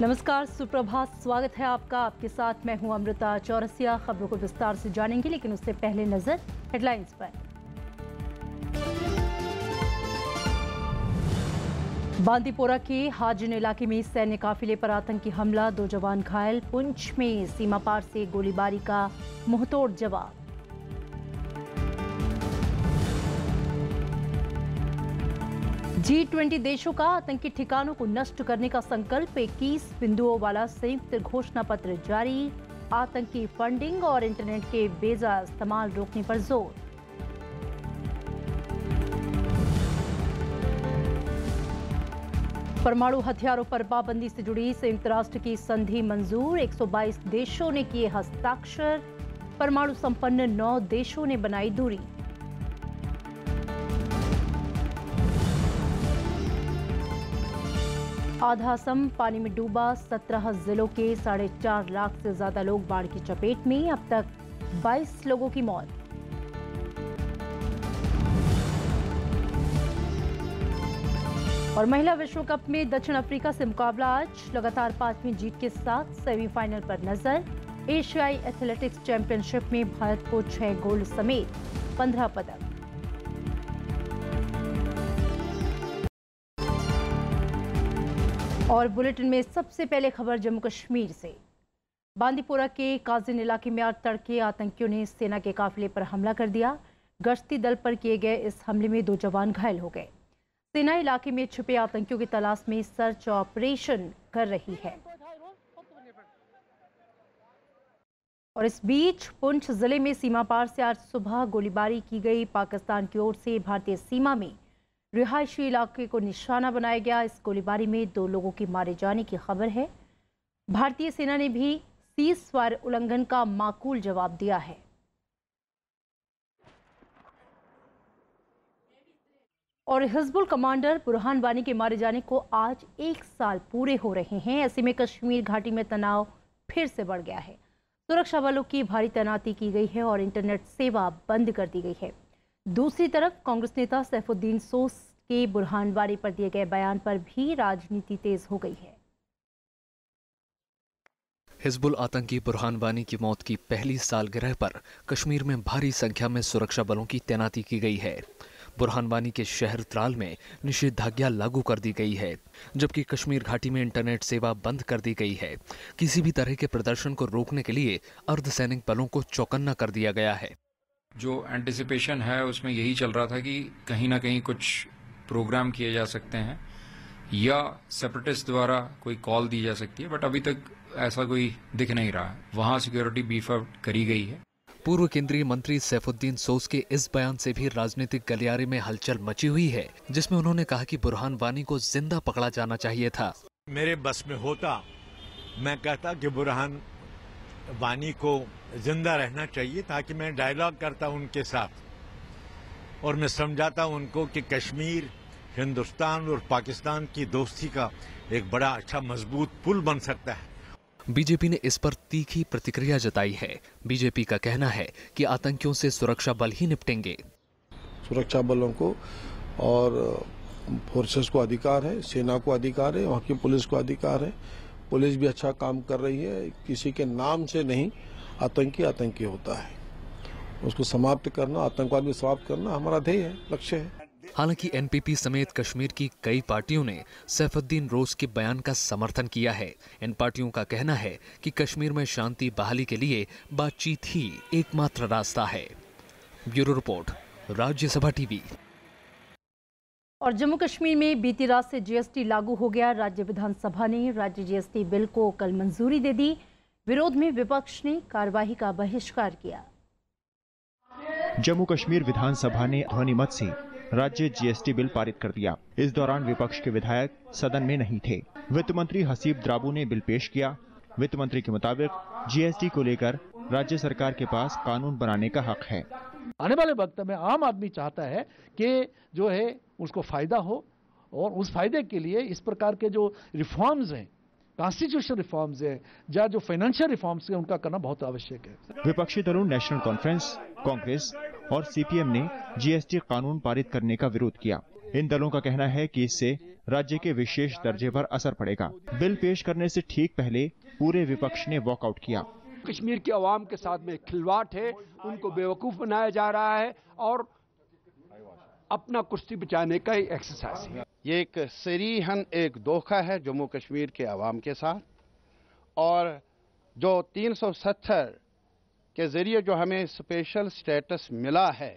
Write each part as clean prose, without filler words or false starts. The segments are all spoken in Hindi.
नमस्कार, सुप्रभात। स्वागत है आपका। आपके साथ मैं हूं अमृता चौरसिया। खबरों को विस्तार से जानेंगे, लेकिन उससे पहले नजर हेडलाइंस पर। बांदीपोरा के हाजिन इलाके में सैन्य काफिले पर आतंकी हमला, 2 जवान घायल। पुंछ में सीमा पार से गोलीबारी का मुंहतोड़ जवाब। G20 देशों का आतंकी ठिकानों को नष्ट करने का संकल्प, 21 बिंदुओं वाला संयुक्त घोषणा पत्र जारी। आतंकी फंडिंग और इंटरनेट के बेजा इस्तेमाल रोकने पर जोर। परमाणु हथियारों पर पाबंदी से जुड़ी संयुक्त राष्ट्र की संधि मंजूर, 122 देशों ने किए हस्ताक्षर। परमाणु संपन्न 9 देशों ने बनाई दूरी। आधा असम पानी में डूबा, 17 जिलों के 4.5 लाख से ज्यादा लोग बाढ़ की चपेट में। अब तक 22 लोगों की मौत। और महिला विश्व कप में दक्षिण अफ्रीका से मुकाबला आज। लगातार 5वीं जीत के साथ सेमीफाइनल पर नजर। एशियाई एथलेटिक्स चैंपियनशिप में भारत को 6 गोल्ड समेत 15 पदक। और बुलेटिन में सबसे पहले खबर जम्मू कश्मीर से। बांदीपोरा के काजिन इलाके में आज तड़के आतंकियों ने सेना के काफिले पर हमला कर दिया। गश्ती दल पर किए गए इस हमले में 2 जवान घायल हो गए। सेना इलाके में छुपे आतंकियों की तलाश में सर्च ऑपरेशन कर रही है। और इस बीच पुंछ जिले में सीमा पार से आज सुबह गोलीबारी की गई। पाकिस्तान की ओर से भारतीय सीमा में रिहायशी इलाके को निशाना बनाया गया। इस गोलीबारी में 2 लोगों के मारे जाने की खबर है। भारतीय सेना ने भी सीज़फायर उल्लंघन का माकूल जवाब दिया है। और हिजबुल कमांडर बुरहान वानी के मारे जाने को आज 1 साल पूरे हो रहे हैं। ऐसे में कश्मीर घाटी में तनाव फिर से बढ़ गया है। सुरक्षा बलों की भारी तैनाती की गई है और इंटरनेट सेवा बंद कर दी गई है। दूसरी तरफ कांग्रेस नेता सैफुद्दीन सोस के बुरहान वानी पर दिए गए बयान पर भी राजनीति तेज हो गई है। हिजबुल आतंकी बुरहान वानी की मौत की पहली सालगिरह पर कश्मीर में भारी संख्या में सुरक्षा बलों की तैनाती की गई है। बुरहान वानी के शहर त्राल में निषेधाज्ञा लागू कर दी गई है, जबकि कश्मीर घाटी में इंटरनेट सेवा बंद कर दी गई है। किसी भी तरह के प्रदर्शन को रोकने के लिए अर्धसैनिक बलों को चौकन्ना कर दिया गया है। जो एंटिसिपेशन है उसमें यही चल रहा था कि कहीं ना कहीं कुछ प्रोग्राम किए जा सकते हैं या सेपरेटिस्ट द्वारा कोई कॉल दी जा सकती है, बट अभी तक ऐसा कोई दिख नहीं रहा है। वहां सिक्योरिटी बीफ अप करी गई है। पूर्व केंद्रीय मंत्री सैफुद्दीन सोस के इस बयान से भी राजनीतिक गलियारे में हलचल मची हुई है, जिसमें उन्होंने कहा कि बुरहान वानी को जिंदा पकड़ा जाना चाहिए था। मेरे बस में होता मैं कहता कि बुरहान वानी को जिंदा रहना चाहिए, ताकि मैं डायलॉग करता उनके साथ और मैं समझाता उनको कि कश्मीर हिंदुस्तान और पाकिस्तान की दोस्ती का एक बड़ा अच्छा मजबूत पुल बन सकता है। बीजेपी ने इस पर तीखी प्रतिक्रिया जताई है। बीजेपी का कहना है कि आतंकियों से सुरक्षा बल ही निपटेंगे। सुरक्षा बलों को और फोर्सेस को अधिकार है, सेना को अधिकार है, वहाँ की पुलिस को अधिकार है। पुलिस भी अच्छा काम कर रही है। किसी के नाम से नहीं, आतंकी होता है, उसको समाप्त करना, आतंकवाद भी समाप्त करना हमारा ध्येय है, लक्ष्य है। हालांकि एनपीपी समेत कश्मीर की कई पार्टियों ने सैफुद्दीन रोज के बयान का समर्थन किया है। इन पार्टियों का कहना है कि कश्मीर में शांति बहाली के लिए बातचीत ही एकमात्र रास्ता है। Bureau report, Rajya Sabha TV. और जम्मू कश्मीर में बीती रात से जीएसटी लागू हो गया। राज्य विधानसभा ने राज्य जीएसटी बिल को कल मंजूरी दे दी। विरोध में विपक्ष ने कार्यवाही का बहिष्कार किया। जम्मू कश्मीर विधानसभा ने ध्वनिमत से राज्य जीएसटी बिल पारित कर दिया। इस दौरान विपक्ष के विधायक सदन में नहीं थे। वित्त मंत्री हसीब द्राबू ने बिल पेश किया। वित्त मंत्री के मुताबिक जीएसटी को लेकर राज्य सरकार के पास कानून बनाने का हक है। आने वाले वक्त में आम आदमी चाहता है कि जो है उसको फायदा हो, और उस फायदे के लिए इस प्रकार के जो रिफॉर्म्स हैं, कॉन्स्टिट्यूशन रिफॉर्म्स है या जो फाइनेंशियल रिफॉर्म्स है, उनका करना बहुत आवश्यक है। विपक्षी दलों नेशनल कॉन्फ्रेंस, कांग्रेस और सीपीएम ने जीएसटी कानून पारित करने का विरोध किया। इन दलों का कहना है कि इससे राज्य के विशेष दर्जे पर असर पड़ेगा। बिल पेश करने से ठीक पहले पूरे विपक्ष ने वॉकआउट किया। कश्मीर की आवाम के साथ में खिलवाड़ है, उनको बेवकूफ बनाया जा रहा है और अपना कुश्ती बचाने का एक्सरसाइज है। ये एक सरीहन एक धोखा है जम्मू कश्मीर के आवाम के साथ, और जो 370 के जरिए जो हमें स्पेशल स्टेटस मिला है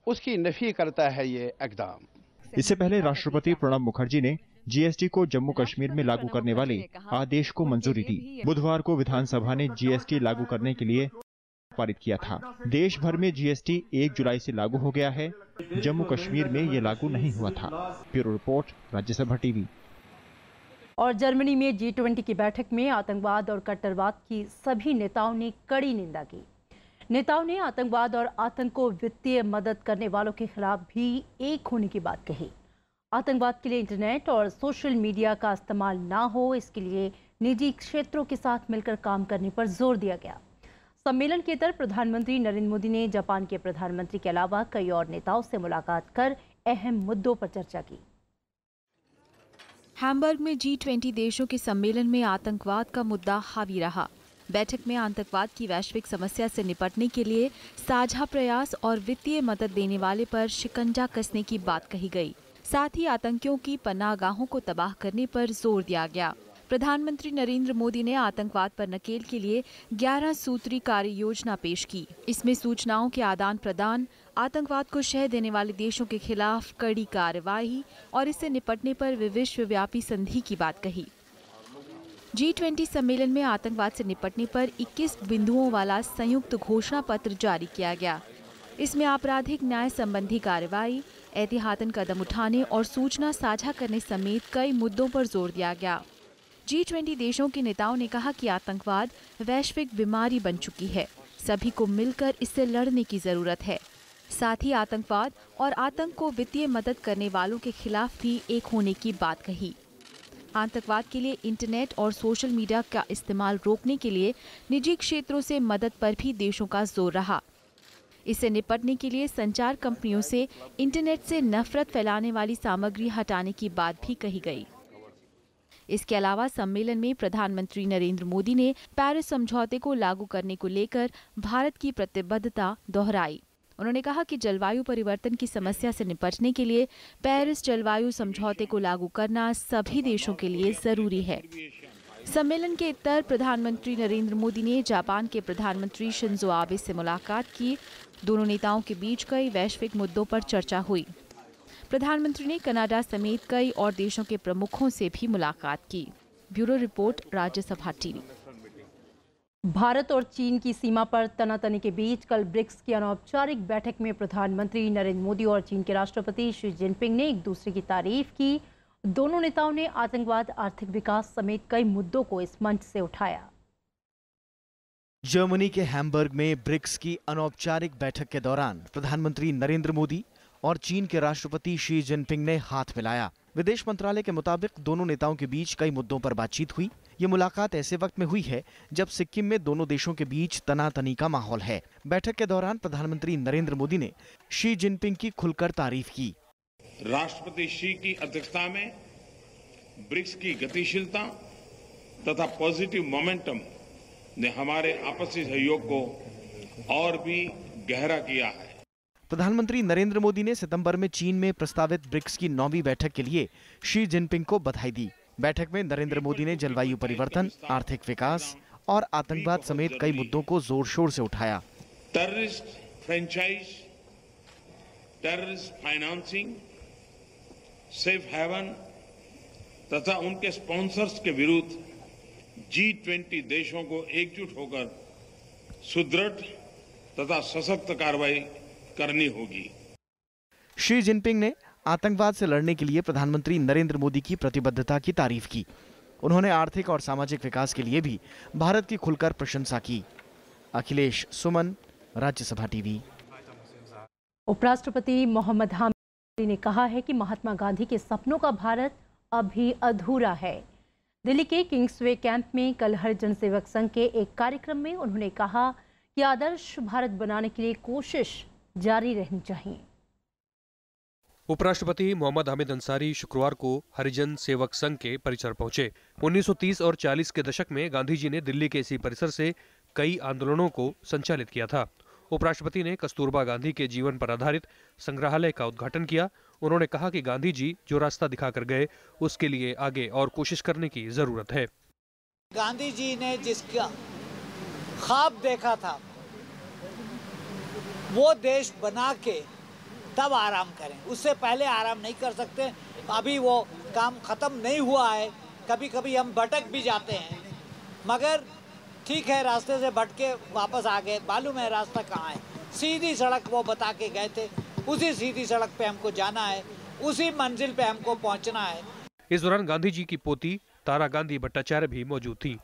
उसकी नफी करता है ये इक़दाम। इससे पहले राष्ट्रपति प्रणब मुखर्जी ने जीएसटी को जम्मू कश्मीर में लागू करने वाले आदेश को मंजूरी दी। बुधवार को विधानसभा ने जीएसटी लागू करने के लिए पारित किया था। देश भर में जीएसटी 1 जुलाई से लागू हो गया है। जम्मू कश्मीर में ये लागू नहीं हुआ था। Bureau report, Rajya Sabha TV. और जर्मनी में G20 की बैठक में आतंकवाद और कट्टरवाद की सभी नेताओं ने कड़ी निंदा की। नेताओं ने आतंकवाद और आतंक को वित्तीय मदद करने वालों के खिलाफ भी एक होने की बात कही। आतंकवाद के लिए इंटरनेट और सोशल मीडिया का इस्तेमाल ना हो, इसके लिए निजी क्षेत्रों के साथ मिलकर काम करने पर जोर दिया गया। सम्मेलन के तहत प्रधानमंत्री नरेंद्र मोदी ने जापान के प्रधानमंत्री के अलावा कई और नेताओं से मुलाकात कर अहम मुद्दों पर चर्चा की। हैम्बर्ग में G20 देशों के सम्मेलन में आतंकवाद का मुद्दा हावी रहा। बैठक में आतंकवाद की वैश्विक समस्या से निपटने के लिए साझा प्रयास और वित्तीय मदद देने वाले पर शिकंजा कसने की बात कही गई। साथ ही आतंकियों की पनाहगाहों को तबाह करने पर जोर दिया गया। प्रधानमंत्री नरेंद्र मोदी ने आतंकवाद पर नकेल के लिए 11 सूत्री कार्य योजना पेश की। इसमें सूचनाओं के आदान प्रदान, आतंकवाद को शह देने वाले देशों के खिलाफ कड़ी कार्रवाई और इससे निपटने पर विश्वव्यापी संधि की बात कही। G20 सम्मेलन में आतंकवाद से निपटने पर 21 बिंदुओं वाला संयुक्त घोषणा पत्र जारी किया गया। इसमें आपराधिक न्याय संबंधी कार्रवाई, एहतियातन कदम उठाने और सूचना साझा करने समेत कई मुद्दों पर जोर दिया गया। G20 देशों के नेताओं ने कहा कि आतंकवाद वैश्विक बीमारी बन चुकी है, सभी को मिलकर इससे लड़ने की जरूरत है। साथ ही आतंकवाद और आतंक को वित्तीय मदद करने वालों के खिलाफ भी एक होने की बात कही। आतंकवाद के लिए इंटरनेट और सोशल मीडिया का इस्तेमाल रोकने के लिए निजी क्षेत्रों से मदद पर भी देशों का जोर रहा। इससे निपटने के लिए संचार कंपनियों से इंटरनेट से नफरत फैलाने वाली सामग्री हटाने की बात भी कही गई। इसके अलावा सम्मेलन में प्रधानमंत्री नरेंद्र मोदी ने पेरिस समझौते को लागू करने को लेकर भारत की प्रतिबद्धता दोहराई। उन्होंने कहा कि जलवायु परिवर्तन की समस्या से निपटने के लिए पेरिस जलवायु समझौते को लागू करना सभी देशों के लिए जरूरी है। सम्मेलन के उत्तर प्रधानमंत्री नरेंद्र मोदी ने जापान के प्रधानमंत्री शिंजो आबे से मुलाकात की। दोनों नेताओं के बीच कई वैश्विक मुद्दों पर चर्चा हुई। प्रधानमंत्री ने कनाडा समेत कई और देशों के प्रमुखों से भी मुलाकात की। Bureau report, Rajya Sabha TV. Bharat और चीन की सीमा पर तनातनी के बीच कल ब्रिक्स की अनौपचारिक बैठक में प्रधानमंत्री नरेंद्र मोदी और चीन के राष्ट्रपति शी जिनपिंग ने एक दूसरे की तारीफ की। दोनों नेताओं ने आतंकवाद, आर्थिक विकास समेत कई मुद्दों को इस मंच से उठाया। जर्मनी के हैम्बर्ग में ब्रिक्स की अनौपचारिक बैठक के दौरान प्रधानमंत्री नरेंद्र मोदी और चीन के राष्ट्रपति शी जिनपिंग ने हाथ मिलाया। विदेश मंत्रालय के मुताबिक दोनों नेताओं के बीच कई मुद्दों पर बातचीत हुई। ये मुलाकात ऐसे वक्त में हुई है जब सिक्किम में दोनों देशों के बीच तनातनी का माहौल है। बैठक के दौरान प्रधानमंत्री नरेंद्र मोदी ने शी जिनपिंग की खुलकर तारीफ की। राष्ट्रपति शी की अध्यक्षता में ब्रिक्स की गतिशीलता तथा पॉजिटिव मोमेंटम ने हमारे आपसी सहयोग को और भी गहरा किया है। प्रधानमंत्री नरेंद्र मोदी ने सितंबर में चीन में प्रस्तावित ब्रिक्स की 9वीं बैठक के लिए शी जिनपिंग को बधाई दी। बैठक में नरेंद्र मोदी ने जलवायु परिवर्तन, आर्थिक विकास और आतंकवाद समेत कई मुद्दों को जोर शोर से उठाया। Terrorist franchise, terrorist financing, safe haven तथा उनके स्पॉन्सर्स के विरुद्ध G20 देशों को एकजुट होकर सुदृढ़ तथा सशक्त कार्रवाई करनी होगी। शी जिनपिंग ने आतंकवाद से लड़ने के लिए प्रधानमंत्री नरेंद्र मोदी की प्रतिबद्धता की तारीफ की। उन्होंने आर्थिक और सामाजिक विकास के लिए भी भारत की खुलकर प्रशंसा की। अखिलेश सुमन, राज्यसभा टीवी। उपराष्ट्रपति मोहम्मद हामिद ने कहा है कि महात्मा गांधी के सपनों का भारत अभी अधूरा है। दिल्ली के किंग्सवे कैंप में कल हरिजन सेवक संघ के एक कार्यक्रम में उन्होंने कहा कि आदर्श भारत बनाने के लिए कोशिश जारी रहनी चाहिए। उपराष्ट्रपति मोहम्मद हामिद अंसारी शुक्रवार को हरिजन सेवक संघ के परिसर पहुंचे। 1930 और 40 के दशक में गांधी जी ने दिल्ली के इसी परिसर से कई आंदोलनों को संचालित किया था। उपराष्ट्रपति ने कस्तूरबा गांधी के जीवन पर आधारित संग्रहालय का उद्घाटन किया। उन्होंने कहा कि गांधी जी जो रास्ता दिखाकर गए उसके लिए आगे और कोशिश करने की जरूरत है। गांधी जी ने जिसका ख्वाब देखा था वो देश बना के तब आराम करें, उससे पहले आराम नहीं कर सकते। अभी वो काम खत्म नहीं हुआ है, कभी कभी हम भटक भी जाते हैं, मगर ठीक है, रास्ते से भटके वापस आ गए, मालूम है रास्ता कहाँ है। सीधी सड़क वो बता के गए थे, उसी सीधी सड़क पे हमको जाना है, उसी मंजिल पे हमको पहुंचना है। इस दौरान गांधी जी की पोती तारा गांधी भट्टाचार्य भी मौजूद थी।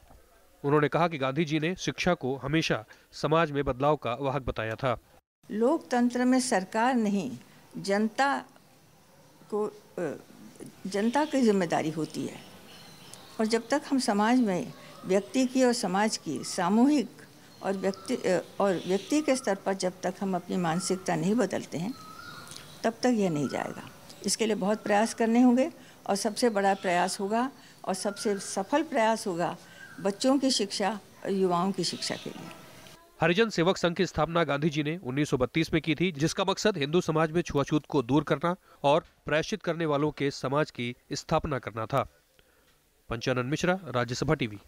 उन्होंने कहा कि गांधी जी ने शिक्षा को हमेशा समाज में बदलाव का वाहक बताया था। लोकतंत्र में सरकार नहीं, जनता की जिम्मेदारी होती है, और जब तक हम समाज में व्यक्ति की और समाज की सामूहिक और व्यक्ति के स्तर पर जब तक हम अपनी मानसिकता नहीं बदलते हैं तब तक यह नहीं जाएगा। इसके लिए बहुत प्रयास करने होंगे, और सबसे बड़ा प्रयास होगा और सबसे सफल प्रयास होगा बच्चों की शिक्षा और युवाओं की शिक्षा के लिए। हरिजन सेवक संघ की स्थापना गांधी जी ने 1932 में की थी, जिसका मकसद हिंदू समाज में छुआछूत को दूर करना और प्रायश्चित करने वालों के समाज की स्थापना करना था। पंचानन मिश्रा, राज्यसभा टीवी।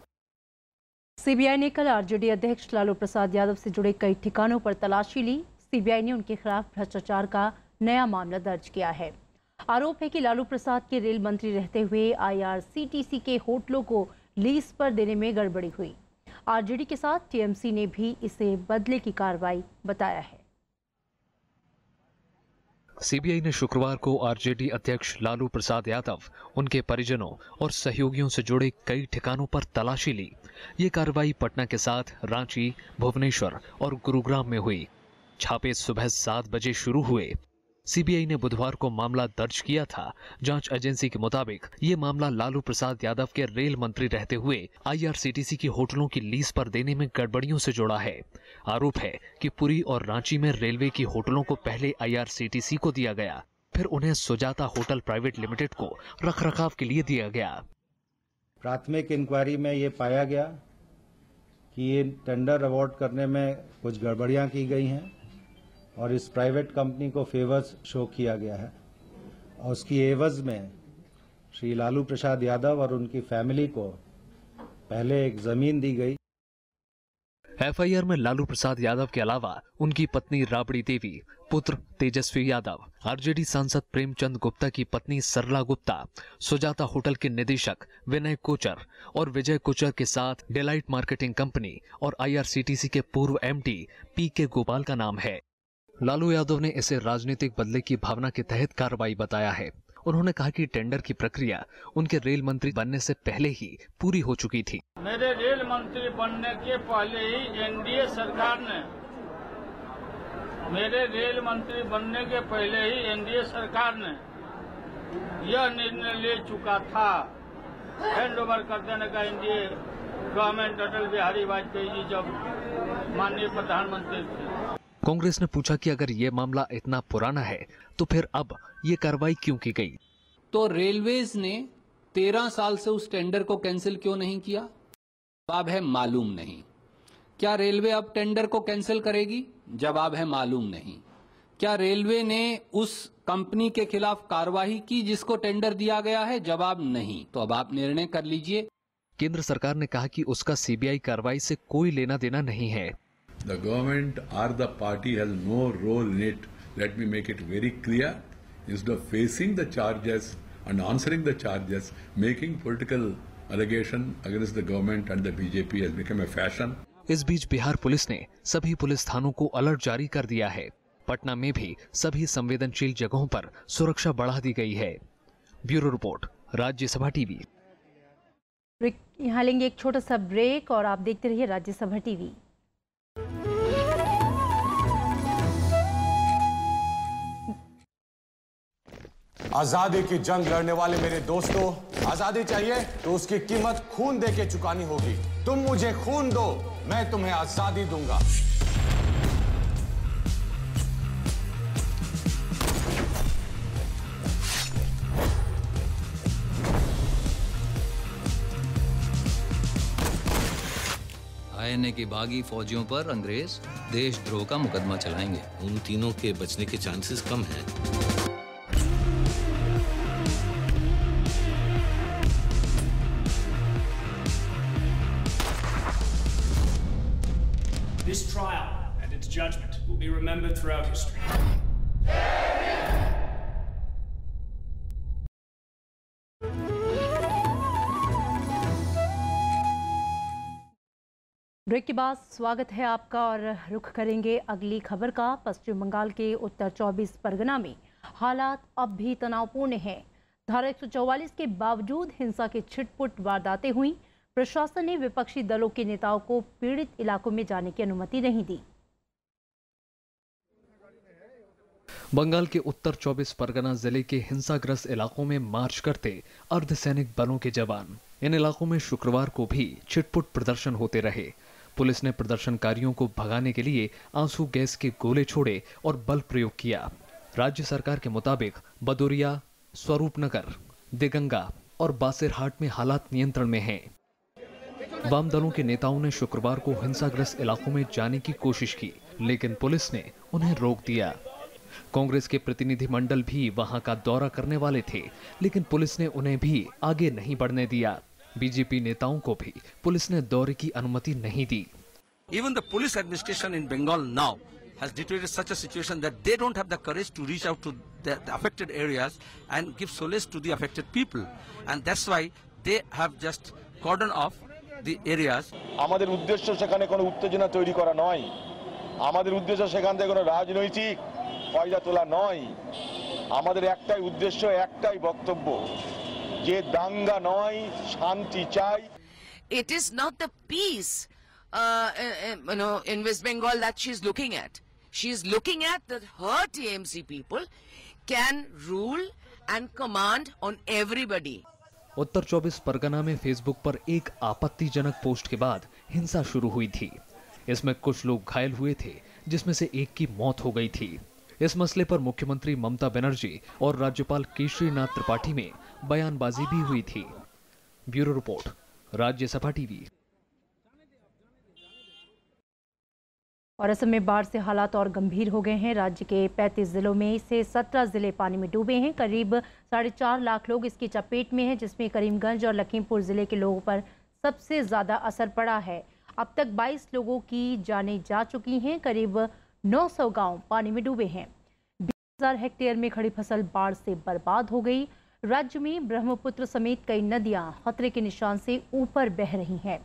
सीबीआई ने कल आरजेडी अध्यक्ष लालू प्रसाद यादव से जुड़े कई ठिकानों पर तलाशी ली। सीबीआई ने उनके खिलाफ भ्रष्टाचार का नया मामला दर्ज किया है। आरोप है कि लालू प्रसाद के रेल मंत्री रहते हुए आईआरसीटीसी के होटलों को लीज पर देने में गड़बड़ी हुई। आरजेडी के साथ टीएमसी ने भी इसे बदले की कार्रवाई बताया है। सीबीआई ने शुक्रवार को आरजेडी अध्यक्ष लालू प्रसाद यादव, उनके परिजनों और सहयोगियों से जुड़े कई ठिकानों पर तलाशी ली। ये कार्रवाई पटना के साथ रांची, भुवनेश्वर और गुरुग्राम में हुई। छापे सुबह 7 बजे शुरू हुए। सीबीआई ने बुधवार को मामला दर्ज किया था। जांच एजेंसी के मुताबिक ये मामला लालू प्रसाद यादव के रेल मंत्री रहते हुए आईआरसीटीसी की होटलों की लीज पर देने में गड़बड़ियों से जुड़ा है। आरोप है कि पुरी और रांची में रेलवे की होटलों को पहले आईआरसीटीसी को दिया गया, फिर उन्हें सुजाता होटल प्राइवेट लिमिटेड को रखरखाव के लिए दिया गया। प्राथमिक इंक्वायरी में ये पाया गया कि ये टेंडर अवार्ड करने में कुछ गड़बड़ियां की गई हैं और इस प्राइवेट कंपनी को फेवर्स शो किया गया है, और उसकी एवज में श्री लालू प्रसाद यादव और उनकी फैमिली को पहले एक जमीन दी गई। एफआईआर में लालू प्रसाद यादव के अलावा उनकी पत्नी राबड़ी देवी, पुत्र तेजस्वी यादव, आरजेडी सांसद प्रेमचंद गुप्ता की पत्नी सरला गुप्ता, सुजाता होटल के निदेशक विनय कोचर और विजय कोचर के साथ डेलाइट मार्केटिंग कंपनी और आईआरसीटीसी के पूर्व एमडी पीके गोपाल का नाम है। लालू यादव ने इसे राजनीतिक बदले की भावना के तहत कार्रवाई बताया है। उन्होंने कहा कि टेंडर की प्रक्रिया उनके रेल मंत्री बनने से पहले ही पूरी हो चुकी थी। मेरे रेल मंत्री बनने के पहले ही एनडीए सरकार ने यह निर्णय ले चुका था हैंड ओवर कर देने का। एनडीए गवर्नमेंट अटल बिहारी वाजपेयी जी जब माननीय प्रधानमंत्री थे। कांग्रेस ने पूछा कि अगर ये मामला इतना पुराना है तो फिर अब ये कार्रवाई क्यों की गई? तो रेलवेज ने 13 साल से उस टेंडर को कैंसिल क्यों नहीं किया? जवाब है मालूम नहीं। क्या रेलवे अब टेंडर को कैंसिल करेगी? जवाब है मालूम नहीं। क्या रेलवे ने उस कंपनी के खिलाफ कार्रवाई की जिसको टेंडर दिया गया है? जवाब नहीं। तो अब आप निर्णय कर लीजिए। केंद्र सरकार ने कहा कि उसका सीबीआई कार्रवाई से कोई लेना देना नहीं है। The government or the party has no role in it. Let me make it very clear. Instead of facing the charges and answering the charges, making political allegation against the government and the BJP has become a fashion. इस बीच बिहार पुलिस ने सभी पुलिस थानों को अलर्ट जारी कर दिया है। पटना में भी सभी संवेदनशील जगहों पर सुरक्षा बढ़ा दी गई है। Bureau report, Rajya Sabha TV. यहाँ लेंगे एक छोटा सा ब्रेक और आप देखते रहिए राज्यसभा टीवी। आजादी की जंग लड़ने वाले मेरे दोस्तों, आजादी चाहिए तो उसकी कीमत खून दे के चुकानी होगी। तुम मुझे खून दो, मैं तुम्हें आजादी दूंगा। कहने कि बागी फौजियों पर अंग्रेज देशद्रोह का मुकदमा चलाएंगे। उन तीनों के बचने के चांसेस कम हैं। This trial and its judgment will be remembered throughout history. Break के बाद स्वागत है आपका और रुख करेंगे अगली खबर का। पश्चिम बंगाल के उत्तर 24 परगना में हालात अब भी तनावपूर्ण हैं। धारा 144 के बावजूद हिंसा की छिटपुट वारदातें हुई। प्रशासन ने विपक्षी दलों के नेताओं को पीड़ित इलाकों में जाने की अनुमति नहीं दी। बंगाल के उत्तर 24 परगना जिले के हिंसाग्रस्त इलाकों में मार्च करते अर्धसैनिक बलों के जवान। इन इलाकों में शुक्रवार को भी छिटपुट प्रदर्शन होते रहे। पुलिस ने प्रदर्शनकारियों को भगाने के लिए आंसू गैस के गोले छोड़े और बल प्रयोग किया। राज्य सरकार के मुताबिक बदोरिया, स्वरूपनगर, दिगंगा और बासिरहाट में हालात नियंत्रण में हैं। वाम दलों के नेताओं ने शुक्रवार को हिंसाग्रस्त इलाकों में जाने की कोशिश की, लेकिन पुलिस ने उन्हें रोक दिया। कांग्रेस के प्रतिनिधिमंडल भी वहां का दौरा करने वाले थे, लेकिन पुलिस ने उन्हें भी आगे नहीं बढ़ने दिया। बीजेपी नेताओं को भी पुलिस ने दौरे की अनुमति नहीं दी। Even the police administration in Bengal now has deteriorated such a situation that they don't have the courage to reach out to the affected areas and give solace to the affected people, and that's why they have just cordoned off the areas. আমাদের উদ্দেশ্য সেখানে কোনো উত্তেজনা তৈরি করা নয়। আমাদের উদ্দেশ্য সেখান থেকে কোনো রাজনৈতিক ফায়দা তোলা নয়। আমাদের একটাই উদ্দেশ্য, একটাই বক্তব্য যে দাঙ্গা নয়, শান্তি চাই। It is not the peace in West Bengal that she is looking at. She is looking at that her TMC people can rule and command on everybody. उत्तर 24 परगना में फेसबुक पर एक आपत्तिजनक पोस्ट के बाद हिंसा शुरू हुई थी। इसमें कुछ लोग घायल हुए थे, जिसमें से एक की मौत हो गई थी। इस मसले पर मुख्यमंत्री ममता बनर्जी और राज्यपाल केशरीनाथ त्रिपाठी में बयानबाजी भी हुई थी। Bureau report, Rajya Sabha TV. और असम में बाढ़ से हालात और गंभीर हो गए हैं। राज्य के 35 जिलों में से 17 जिले पानी में डूबे हैं। करीब 4.5 लाख लोग इसकी चपेट में हैं, जिसमें करीमगंज और लखीमपुर जिले के लोगों पर सबसे ज्यादा असर पड़ा है। अब तक 22 लोगों की जानें जा चुकी हैं। करीब 900 गांव पानी में डूबे हैं। 20,000 हेक्टेयर में खड़ी फसल बाढ़ से बर्बाद हो गई। राज्य में ब्रह्मपुत्र समेत कई नदियां खतरे के निशान से ऊपर बह रही हैं।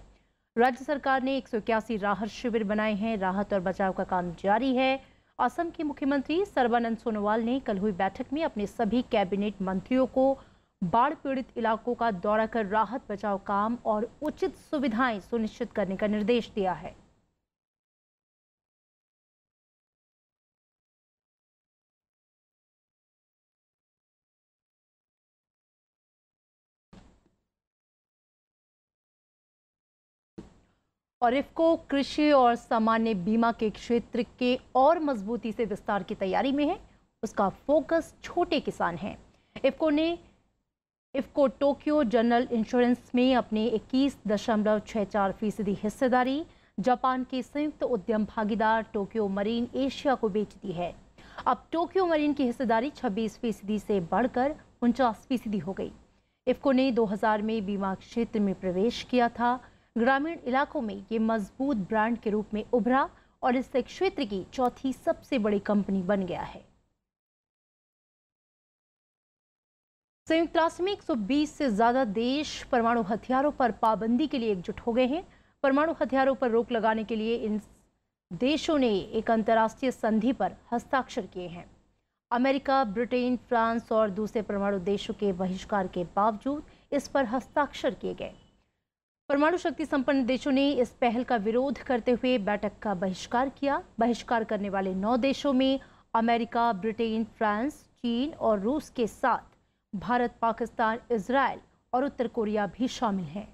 राज्य सरकार ने 181 राहत शिविर बनाए हैं। राहत और बचाव का काम जारी है। असम के मुख्यमंत्री सर्बानंद सोनोवाल ने कल हुई बैठक में अपने सभी कैबिनेट मंत्रियों को बाढ़ पीड़ित इलाकों का दौरा कर राहत बचाव काम और उचित सुविधाएं सुनिश्चित करने का निर्देश दिया है। और इफ्को कृषि और सामान्य बीमा के क्षेत्र के और मजबूती से विस्तार की तैयारी में है। उसका फोकस छोटे किसान हैं। इफ्को टोक्यो जनरल इंश्योरेंस में अपने 21.64% हिस्सेदारी जापान के संयुक्त उद्यम भागीदार टोक्यो मरीन एशिया को बेच दी है। अब टोक्यो मरीन की हिस्सेदारी 26% से बढ़कर 49% हो गई। इफ्को ने 2000 में बीमा क्षेत्र में प्रवेश किया था। ग्रामीण इलाकों में ये मजबूत ब्रांड के रूप में उभरा और इस क्षेत्र की चौथी सबसे बड़ी कंपनी बन गया है। संयुक्त राष्ट्र में 120 से ज्यादा देश परमाणु हथियारों पर पाबंदी के लिए एकजुट हो गए हैं। परमाणु हथियारों पर रोक लगाने के लिए इन देशों ने एक अंतर्राष्ट्रीय संधि पर हस्ताक्षर किए हैं। अमेरिका, ब्रिटेन, फ्रांस और दूसरे परमाणु देशों के बहिष्कार के बावजूद इस पर हस्ताक्षर किए गए। परमाणु शक्ति संपन्न देशों ने इस पहल का विरोध करते हुए बैठक का बहिष्कार किया। बहिष्कार करने वाले 9 देशों में अमेरिका, ब्रिटेन, फ्रांस, चीन और रूस के साथ भारत, पाकिस्तान, इजराइल और उत्तर कोरिया भी शामिल हैं।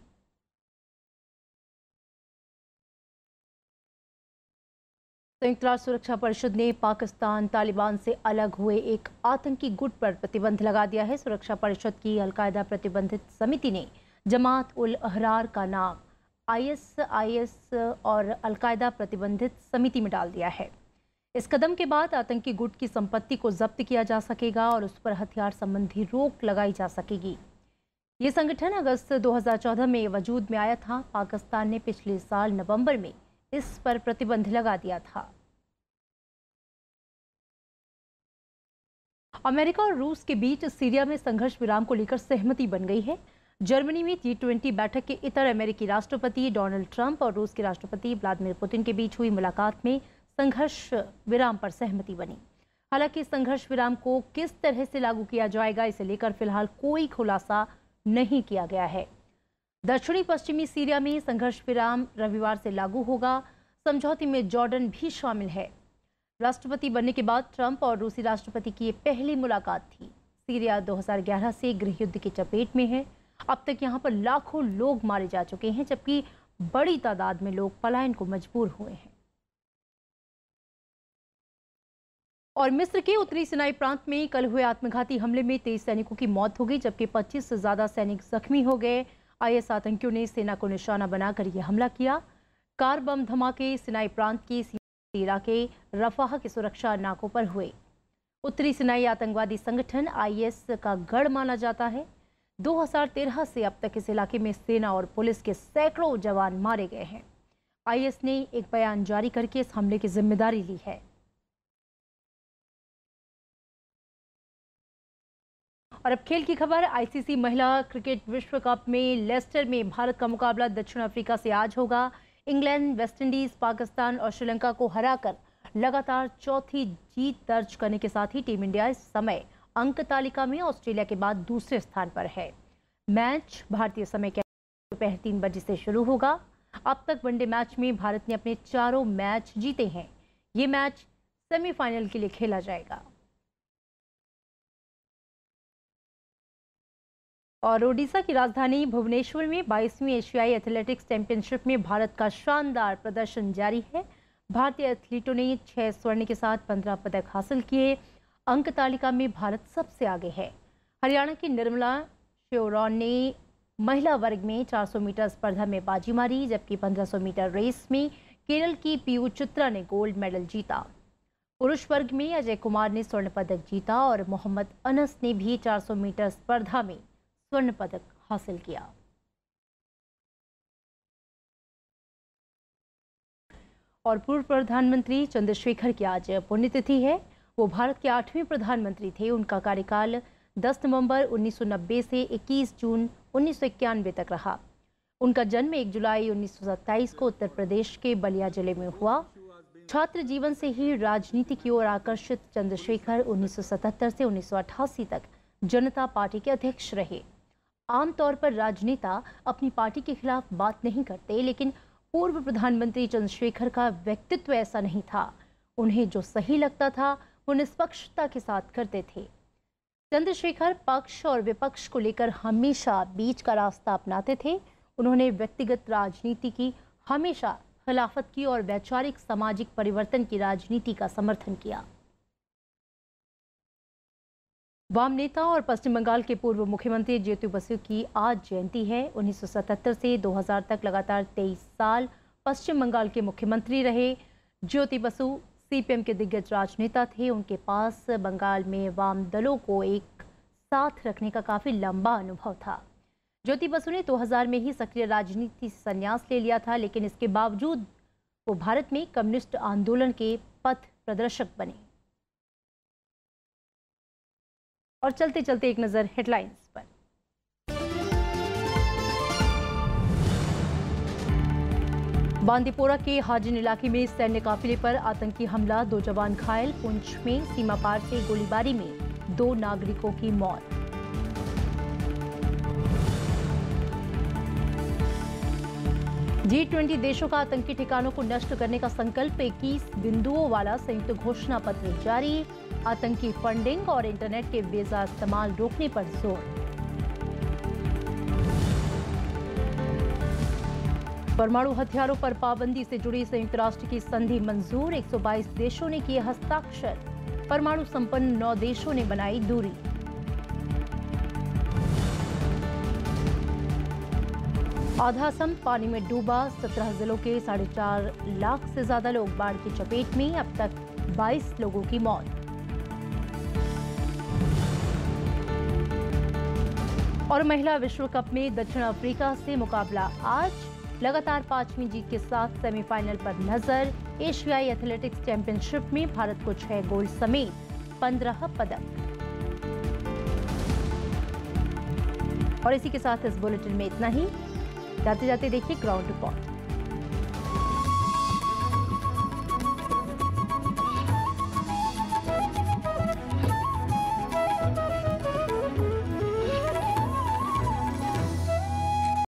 संयुक्त राष्ट्र सुरक्षा परिषद ने पाकिस्तान तालिबान से अलग हुए एक आतंकी गुट पर प्रतिबंध लगा दिया है। सुरक्षा परिषद की अलकायदा प्रतिबंधित समिति ने जमात उल अहरार का नाम ISIS और अलकायदा प्रतिबंधित समिति में डाल दिया है। इस कदम के बाद आतंकी गुट की संपत्ति को जब्त किया जा सकेगा और उस पर हथियार संबंधी रोक लगाई जा सकेगी। ये संगठन अगस्त 2014 में वजूद में आया था। पाकिस्तान ने पिछले साल नवंबर में इस पर प्रतिबंध लगा दिया था। अमेरिका और रूस के बीच सीरिया में संघर्ष विराम को लेकर सहमति बन गई है। जर्मनी में G20 बैठक के इतर अमेरिकी राष्ट्रपति डोनाल्ड ट्रंप और रूस के राष्ट्रपति व्लादिमीर पुतिन के बीच हुई मुलाकात में संघर्ष विराम पर सहमति बनी। हालांकि संघर्ष विराम को किस तरह से लागू किया जाएगा, इसे लेकर फिलहाल कोई खुलासा नहीं किया गया है। दक्षिणी पश्चिमी सीरिया में संघर्ष विराम रविवार से लागू होगा। समझौते में जॉर्डन भी शामिल है। राष्ट्रपति बनने के बाद ट्रंप और रूसी राष्ट्रपति की ये पहली मुलाकात थी। सीरिया 2011 से गृह युद्ध की चपेट में है। अब तक यहां पर लाखों लोग मारे जा चुके हैं, जबकि बड़ी तादाद में लोग पलायन को मजबूर हुए हैं। और मिस्र के उत्तरी सिनाई प्रांत में कल हुए आत्मघाती हमले में 23 सैनिकों की मौत हो गई, जबकि 25 से ज्यादा सैनिक जख्मी हो गए। IS आतंकियों ने सेना को निशाना बनाकर यह हमला किया। कार बम धमाके सिनाई प्रांत के इलाके रफाह के सुरक्षा नाकों पर हुए। उत्तरी सिनाई आतंकवादी संगठन IS का गढ़ माना जाता है। 2013 से अब तक इस इलाके में सेना और पुलिस के सैकड़ों जवान मारे गए हैं। IS ने एक बयान जारी करके इस हमले की जिम्मेदारी ली है। और अब खेल की खबर। ICC महिला क्रिकेट विश्व कप में लेस्टर में भारत का मुकाबला दक्षिण अफ्रीका से आज होगा। इंग्लैंड, वेस्टइंडीज, पाकिस्तान और श्रीलंका को हराकर लगातार चौथी जीत दर्ज करने के साथ ही टीम इंडिया इस समय अंक तालिका में ऑस्ट्रेलिया के बाद दूसरे स्थान पर है। मैच भारतीय समय के दोपहर 3 बजे से शुरू होगा। अब तक वनडे मैच में भारत ने अपने 4 मैच जीते हैं। ये मैच सेमीफाइनल के लिए खेला जाएगा। और ओडिशा की राजधानी भुवनेश्वर में 22वीं एशियाई एथलेटिक्स चैंपियनशिप में भारत का शानदार प्रदर्शन जारी है। भारतीय एथलीटों ने 6 स्वर्ण के साथ 15 पदक हासिल किए। अंक तालिका में भारत सबसे आगे है। हरियाणा की निर्मला श्योरॉन ने महिला वर्ग में 400 मीटर स्पर्धा में बाजी मारी, जबकि 1500 मीटर रेस में केरल की पीयू चित्रा ने गोल्ड मेडल जीता। पुरुष वर्ग में अजय कुमार ने स्वर्ण पदक जीता और मोहम्मद अनस ने भी 400 मीटर स्पर्धा में स्वर्ण पदक हासिल किया। और पूर्व प्रधानमंत्री चंद्रशेखर की आज पुण्यतिथि है। वो भारत के 8वें प्रधानमंत्री थे। उनका कार्यकाल 10 नवंबर 1990 से 21 जून 1991 तक रहा। उनका जन्म 1 जुलाई 1927 को उत्तर प्रदेश के बलिया जिले में हुआ। छात्र जीवन से ही राजनीति की ओर आकर्षित चंद्रशेखर 1977 से 1988 तक जनता पार्टी के अध्यक्ष रहे। आमतौर पर राजनेता अपनी पार्टी के खिलाफ बात नहीं करते, लेकिन पूर्व प्रधानमंत्री चंद्रशेखर का व्यक्तित्व ऐसा नहीं था। उन्हें जो सही लगता था वो निष्पक्षता के साथ करते थे। चंद्रशेखर पक्ष और विपक्ष को लेकर हमेशा बीच का रास्ता अपनाते थे। उन्होंने व्यक्तिगत राजनीति की हमेशा खिलाफत की और वैचारिक सामाजिक परिवर्तन की राजनीति का समर्थन किया। वाम नेता और पश्चिम बंगाल के पूर्व मुख्यमंत्री ज्योति बसु की आज जयंती है। 1977 से 2000 तक लगातार 23 साल पश्चिम बंगाल के मुख्यमंत्री रहे। ज्योति बसु CPM के दिग्गज राजनेता थे। उनके पास बंगाल में वाम दलों को एक साथ रखने का काफी लंबा अनुभव था। ज्योति बसु ने 2000 में ही सक्रिय राजनीति से संन्यास ले लिया था, लेकिन इसके बावजूद वो भारत में कम्युनिस्ट आंदोलन के पथ प्रदर्शक बने। और चलते चलते एक नजर हेडलाइंस पर। बांदीपोरा के हाजिन इलाके में सैन्य काफिले पर आतंकी हमला, 2 जवान घायल। पुंछ में सीमा पार से गोलीबारी में 2 नागरिकों की मौत। G20 देशों का आतंकी ठिकानों को नष्ट करने का संकल्प, 21 बिंदुओं वाला संयुक्त घोषणा पत्र जारी। आतंकी फंडिंग और इंटरनेट के बेजा इस्तेमाल रोकने पर जोर। परमाणु हथियारों पर पाबंदी से जुड़ी संयुक्त राष्ट्र की संधि मंजूर, 122 देशों ने किए हस्ताक्षर। परमाणु संपन्न 9 देशों ने बनाई दूरी। आधा असम पानी में डूबा, 17 जिलों के 4.5 लाख से ज्यादा लोग बाढ़ की चपेट में, अब तक 22 लोगों की मौत। और महिला विश्व कप में दक्षिण अफ्रीका से मुकाबला आज, लगातार 5वीं जीत के साथ सेमीफाइनल पर नजर। एशियाई एथलेटिक्स चैंपियनशिप में भारत को 6 गोल्ड समेत 15 पदक। और इसी के साथ इस बुलेटिन में इतना ही। जाते जाते देखिए ग्राउंड रिपोर्ट।